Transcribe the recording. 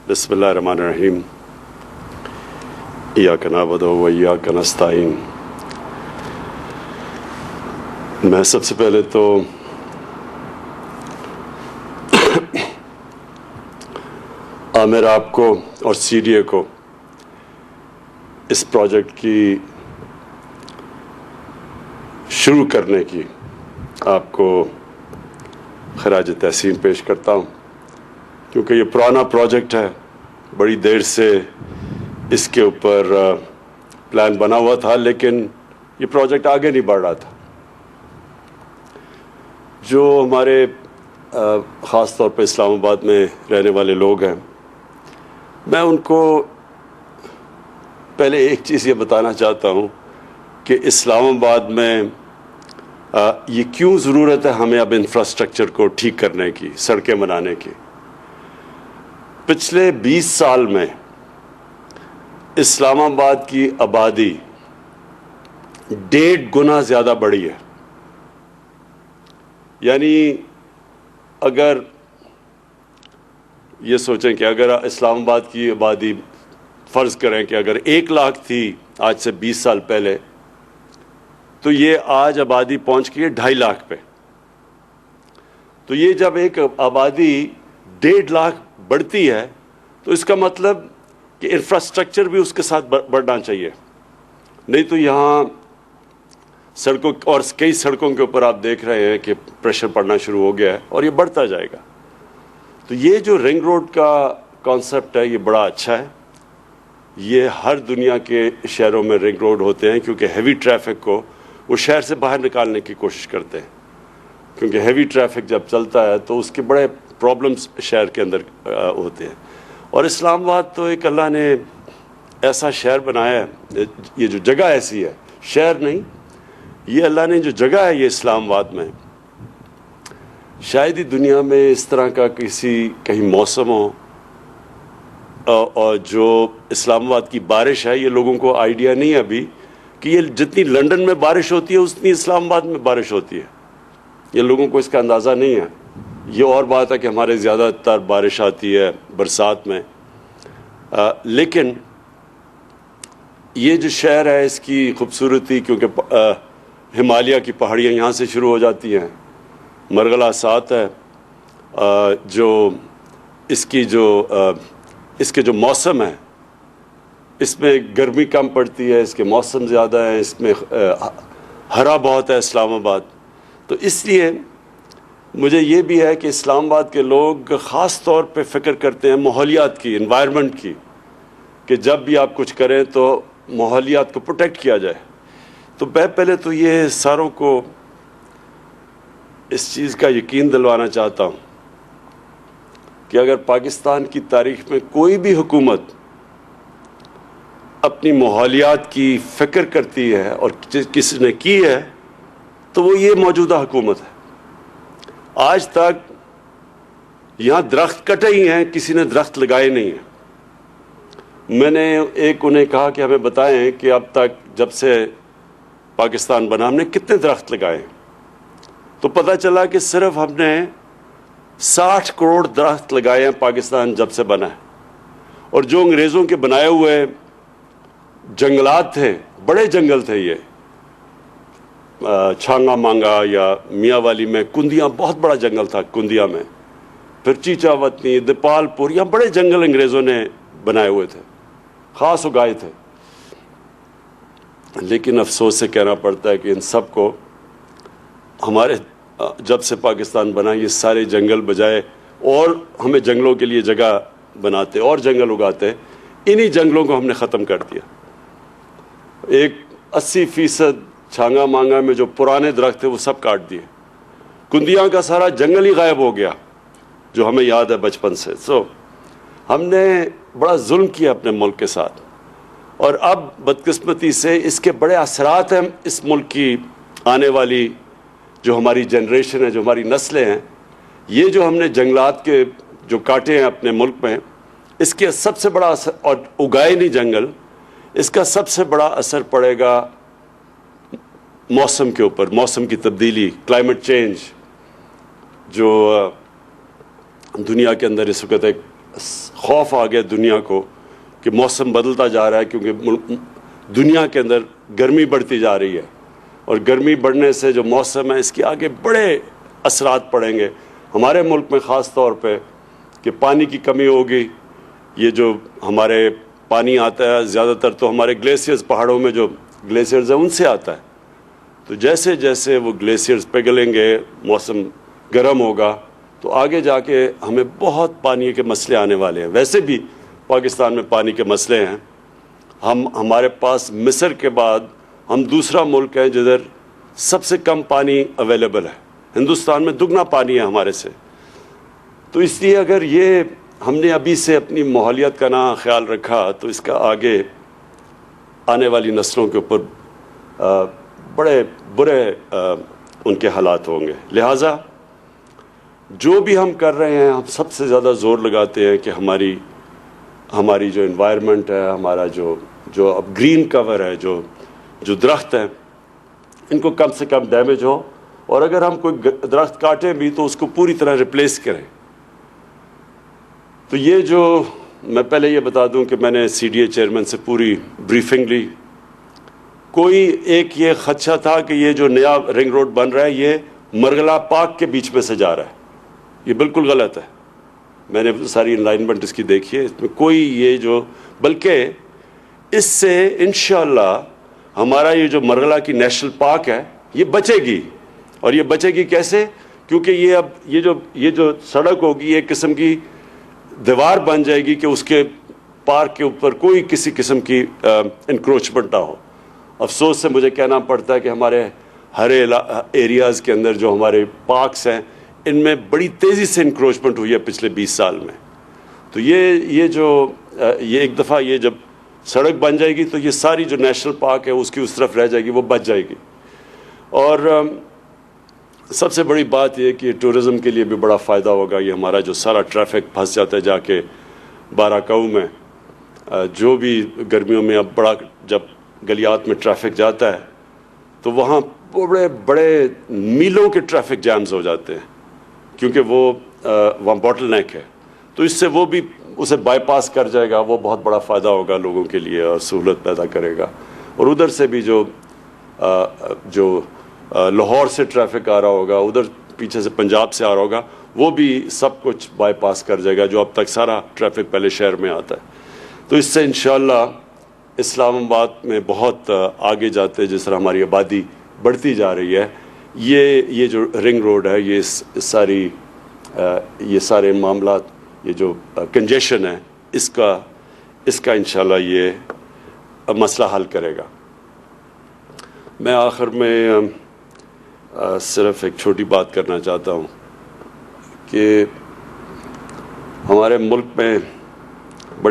बिस्मिल्लाहिर्रहमानिर्रहीम। इय्याका नअबुदु व इय्याका नस्तईन। मैं सबसे पहले तो आमिर आपको और CDA को इस प्रोजेक्ट की शुरू करने की आपको खराज तहसीन पेश करता हूँ, क्योंकि ये पुराना प्रोजेक्ट है। बड़ी देर से इसके ऊपर प्लान बना हुआ था, लेकिन ये प्रोजेक्ट आगे नहीं बढ़ रहा था। जो हमारे ख़ास तौर पर इस्लामाबाद में रहने वाले लोग हैं, मैं उनको पहले एक चीज़ ये बताना चाहता हूँ कि इस्लामाबाद में ये क्यों ज़रूरत है हमें अब इंफ्रास्ट्रक्चर को ठीक करने की, सड़कें बनाने की। पिछले 20 साल में इस्लामाबाद की आबादी 1.5 गुना ज़्यादा बढ़ी है। यानी अगर ये सोचें कि अगर इस्लामाबाद की आबादी फ़र्ज़ करें कि अगर 1 लाख थी आज से 20 साल पहले, तो ये आज आबादी पहुंच गई है 2.5 लाख पे। तो ये जब एक आबादी 1.5 लाख बढ़ती है, तो इसका मतलब कि इंफ्रास्ट्रक्चर भी उसके साथ बढ़ना चाहिए। नहीं तो यहाँ सड़कों और कई सड़कों के ऊपर आप देख रहे हैं कि प्रेशर पड़ना शुरू हो गया है और ये बढ़ता जाएगा। तो ये जो रिंग रोड का कॉन्सेप्ट है, ये बड़ा अच्छा है। ये हर दुनिया के शहरों में रिंग रोड होते हैं, क्योंकि हैवी ट्रैफिक को वो शहर से बाहर निकालने की कोशिश करते हैं। क्योंकि हैवी ट्रैफिक जब चलता है तो उसके बड़े प्रॉब्लम्स शहर के अंदर होते हैं। और इस्लामाबाद तो एक अल्लाह ने ऐसा शहर बनाया है, ये जो जगह ऐसी है, शहर नहीं, ये अल्लाह ने जो जगह है ये इस्लामाबाद में, शायद ही दुनिया में इस तरह का कहीं मौसम हो। और जो इस्लामाबाद की बारिश है, ये लोगों को आइडिया नहीं है अभी कि ये जितनी लंदन में बारिश होती है उतनी इस्लामाबाद में बारिश होती है। ये लोगों को इसका अंदाज़ा नहीं है। ये और बात है कि हमारे ज़्यादातर बारिश आती है बरसात में, लेकिन ये जो शहर है इसकी खूबसूरती, क्योंकि हिमालय की पहाड़ियाँ यहाँ से शुरू हो जाती हैं, मरगला साथ है, जो इसके जो मौसम है, इसमें गर्मी कम पड़ती है, इसके मौसम ज़्यादा है, इसमें हरा बहुत है इस्लामाबाद। तो इसलिए मुझे ये भी है कि इस्लामाबाद के लोग ख़ास तौर पे फ़िक्र करते हैं माहौलियात की, इन्वायरमेंट की, कि जब भी आप कुछ करें तो माहौलियात को प्रोटेक्ट किया जाए। तो मैं पहले तो ये सारों को इस चीज़ का यकीन दिलवाना चाहता हूँ कि अगर पाकिस्तान की तारीख़ में कोई भी हुकूमत अपनी माहौलियात की फ़िक्र करती है और किसी ने की है, तो वो ये मौजूदा हुकूमत है। आज तक यहाँ दरख्त कटे ही हैं, किसी ने दरख्त लगाए नहीं हैं। मैंने उन्हें कहा कि हमें बताएं कि अब तक जब से पाकिस्तान बना हमने कितने दरख्त लगाए। तो पता चला कि सिर्फ हमने 60 करोड़ दरख्त लगाए हैं पाकिस्तान जब से बना है। और जो अंग्रेज़ों के बनाए हुए जंगलात थे, बड़े जंगल थे ये, छांगा मांगा या मियाँवाली में कुंदियाँ, बहुत बड़ा जंगल था कुंदिया में, फिर चीचावतनी, दीपालपुर, यहाँ बड़े जंगल अंग्रेज़ों ने बनाए हुए थे, ख़ास उगाए थे। लेकिन अफसोस से कहना पड़ता है कि इन सब को हमारे जब से पाकिस्तान बना, ये सारे जंगल बजाय और हमें जंगलों के लिए जगह बनाते और जंगल उगाते, इन्हीं जंगलों को हमने ख़त्म कर दिया। एक 80% छांगा मांगा में जो पुराने दरख्त थे वो सब काट दिए। कुंदियाँ का सारा जंगल ही गायब हो गया, जो हमें याद है बचपन से। हमने बड़ा जुल्म किया अपने मुल्क के साथ, और अब बदकिस्मती से इसके बड़े असरात हैं इस मुल्क की आने वाली जो हमारी जनरेशन है, जो हमारी नस्लें हैं। ये जो हमने जंगलात के जो काटे हैं अपने मुल्क में, इसके सबसे बड़ा असर, और उगाए नहीं जंगल, इसका सबसे बड़ा असर पड़ेगा मौसम के ऊपर, मौसम की तब्दीली, क्लाइमेट चेंज, जो दुनिया के अंदर इस वक्त एक خوف آ گیا دنیا کو کہ موسم بدلتا جا رہا ہے، کیونکہ دنیا کے اندر گرمی بڑھتی جا رہی ہے، اور گرمی بڑھنے سے جو موسم ہے اس کے آگے بڑے اثرات پڑیں گے ہمارے ملک میں، خاص طور پہ کہ پانی کی کمی ہوگی. یہ جو ہمارے پانی آتا ہے زیادہ تر تو ہمارے گلیشیئرز، پہاڑوں میں جو گلیشیئرز ہیں ان سے آتا ہے. تو جیسے جیسے وہ گلیشیئرز پگھلیں گے، موسم گرم ہوگا، تو آگے جا کے ہمیں بہت پانی کے مسئلے آنے والے ہیں. ویسے بھی پاکستان میں پانی کے مسئلے ہیں. ہمارے پاس مصر کے بعد ہم دوسرا ملک ہے جدھر سب سے کم پانی اویلیبل ہے. ہندوستان میں دگنا پانی ہے ہمارے سے. تو اس لیے اگر یہ ہم نے ابھی سے اپنی ماحولیات کا نہ خیال رکھا تو اس کا آگے آنے والی نسلوں کے اوپر بڑے برے ان کے حالات ہوں گے. لہٰذا جو بھی ہم کر رہے ہیں، ہم سب سے زیادہ زور لگاتے ہیں کہ ہماری جو انوائرمنٹ ہے، ہمارا جو اب گرین کور ہے، جو درخت ہیں، ان کو کم سے کم ڈیمیج ہو، اور اگر ہم کوئی درخت کاٹیں بھی تو اس کو پوری طرح ریپلیس کریں. تو یہ جو میں پہلے یہ بتا دوں کہ میں نے سی ڈی اے چیئرمین سے پوری بریفنگ لی. کوئی ایک یہ خدشہ تھا کہ یہ جو نیا رنگ روڈ بن رہا ہے یہ مرغلہ پارک کے بیچ میں سے جا رہا ہے. یہ بالکل غلط ہے. میں نے ساری الائنمنٹ اس کی دیکھی ہے، اس میں کوئی یہ جو، بلکہ اس سے انشاءاللہ ہمارا یہ جو مرغلہ کی نیشنل پارک ہے یہ بچے گی. اور یہ بچے گی کیسے؟ کیونکہ یہ اب یہ جو سڑک ہوگی ایک قسم کی دیوار بن جائے گی کہ اس کے پارک کے اوپر کوئی کسی قسم کی انکروچمنٹ نہ ہو. افسوس سے مجھے کہنا پڑتا ہے کہ ہمارے ہر ایریاز کے اندر جو ہمارے پارکس ہیں ان میں بڑی تیزی سے انکروچمنٹ ہوئی ہے پچھلے 20 سال میں. تو یہ ایک دفعہ یہ جب سڑک بن جائے گی تو یہ ساری جو نیشنل پارک ہے اس کی اس طرف رہ جائے گی، وہ بچ جائے گی. اور سب سے بڑی بات یہ کہ ٹورزم کے لیے بھی بڑا فائدہ ہوگا. یہ ہمارا جو سارا ٹریفک پھنس جاتا ہے جا کے باراکاؤ میں، جو بھی گرمیوں میں اب بڑا جب گلیات میں ٹریفک جاتا ہے تو وہاں بڑے بڑے میلوں کے ٹریفک جیمز ہو جاتے ہیں، کیونکہ وہ وہاں باٹل نیک ہے. تو اس سے وہ بھی اسے بائی پاس کر جائے گا. وہ بہت بڑا فائدہ ہوگا لوگوں کے لیے اور سہولت پیدا کرے گا. اور ادھر سے بھی جو لاہور سے ٹریفک آ رہا ہوگا، ادھر پیچھے سے پنجاب سے آ رہا ہوگا، وہ بھی سب کچھ بائی پاس کر جائے گا، جو اب تک سارا ٹریفک پہلے شہر میں آتا ہے. تو اس سے انشاءاللہ اسلام آباد میں بہت آگے جاتے، جس طرح ہماری آبادی بڑھتی جا رہی ہے، یہ جو رنگ روڈ ہے، یہ سارے معاملات، یہ جو کنجیشن ہے، اس کا انشاءاللہ یہ مسئلہ حل کرے گا. میں آخر میں صرف ایک چھوٹی بات کرنا چاہتا ہوں کہ ہمارے ملک میں